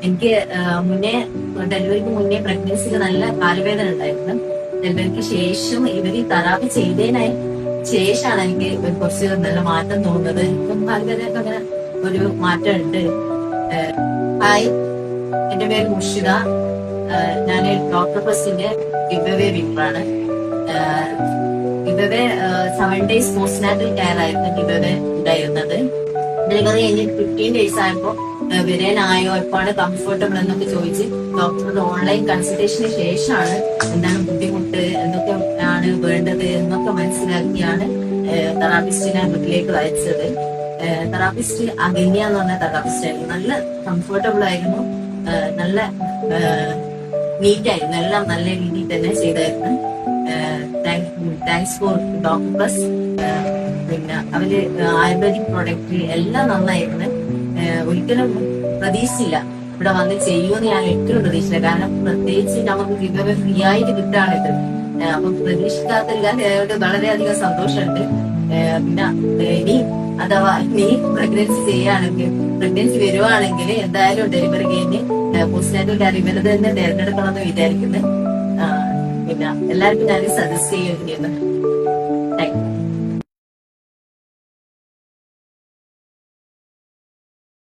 എനിക്ക് മുന്നേ ഡെലിവറിക്ക് മുന്നേ പ്രഗ്നൻസിക്ക് നല്ല കാലുവേദന ഉണ്ടായിരുന്നു. ഡെലിവറിക്ക് ശേഷം ഇവര് തെറാപ്പി ചെയ്തതിനായി ശേഷമാണ് എനിക്ക് കുറച്ച് നല്ല മാറ്റം തോന്നുന്നത്. ഇപ്പം കാലുവേദനയൊക്കെ അങ്ങനെ ഒരു മാറ്റം ഉണ്ട്. ഹായ്, എന്റെ പേര് മുർഷിദ. ഞാൻ ഡോക്ടർ പ്ലസിന്റെ ഗിവവേ വിന്നറാണ്. ഗിവവേ 7 days പോസ്റ്റ്നാറ്റൽ കെയർ ആയിരുന്നു ഗിവവേ ഉണ്ടായിരുന്നത്. ഡെലിവറി കഴിഞ്ഞ് 15 days ആയപ്പോ വരാനായോ എപ്പോഴാണ് കംഫർട്ടബിൾ എന്നൊക്കെ ചോദിച്ച് ഡോക്ടറുടെ ഓൺലൈൻ കൺസൾട്ടേഷന് ശേഷമാണ് എന്താണ് ബുദ്ധിമുട്ട്, എന്തൊക്കെ ആണ് വേണ്ടത് എന്നൊക്കെ മനസ്സിലാക്കിയാണ് തെറാപ്പിസ്റ്റിനെ വീട്ടിലേക്ക് അയച്ചത്. തെറാപ്പിസ്റ്റ് അഗന്യ എന്ന് പറഞ്ഞ തെറാപ്പിസ്റ്റ് ആയിരുന്നു. നല്ല കംഫർട്ടബിൾ ആയിരുന്നു, നല്ല നീറ്റ് ആയിരുന്നു, എല്ലാം നല്ല രീതിയിൽ തന്നെ ചെയ്തായിരുന്നു. Thanks for doctor plus. പിന്നെ അവര് ആയുർവേദിക് പ്രോഡക്റ്റ് എല്ലാം നന്നായിരുന്നു. ഒരിക്കലും പ്രതീക്ഷിച്ചില്ല ഇവിടെ വന്ന് ചെയ്യുമെന്ന് ഞാൻ ഒരിക്കലും പ്രതീക്ഷിച്ചില്ല. കാരണം പ്രത്യേകിച്ച് നമുക്ക് ഗിവവേ ഫ്രീ ആയിട്ട് കിട്ടാണിത്. അപ്പൊ പ്രതീക്ഷിക്കാത്ത വളരെയധികം സന്തോഷമുണ്ട്. പിന്നെ ഇനി അഥവാ നീ പ്രഗ്നൻസി ചെയ്യുകയാണെങ്കിൽ, പ്രഗ്നൻസി വരുവാണെങ്കിൽ എന്തായാലും ഡെലിവറി കഴിഞ്ഞ് പോസ്റ്റ്നാറ്റൽ കെയർ ഇവരത് തന്നെ തിരഞ്ഞെടുക്കണം എന്ന് വിചാരിക്കുന്നത്. പിന്നെ എല്ലാവർക്കും ഞാൻ സജസ്റ്റ് ചെയ്യുന്നു.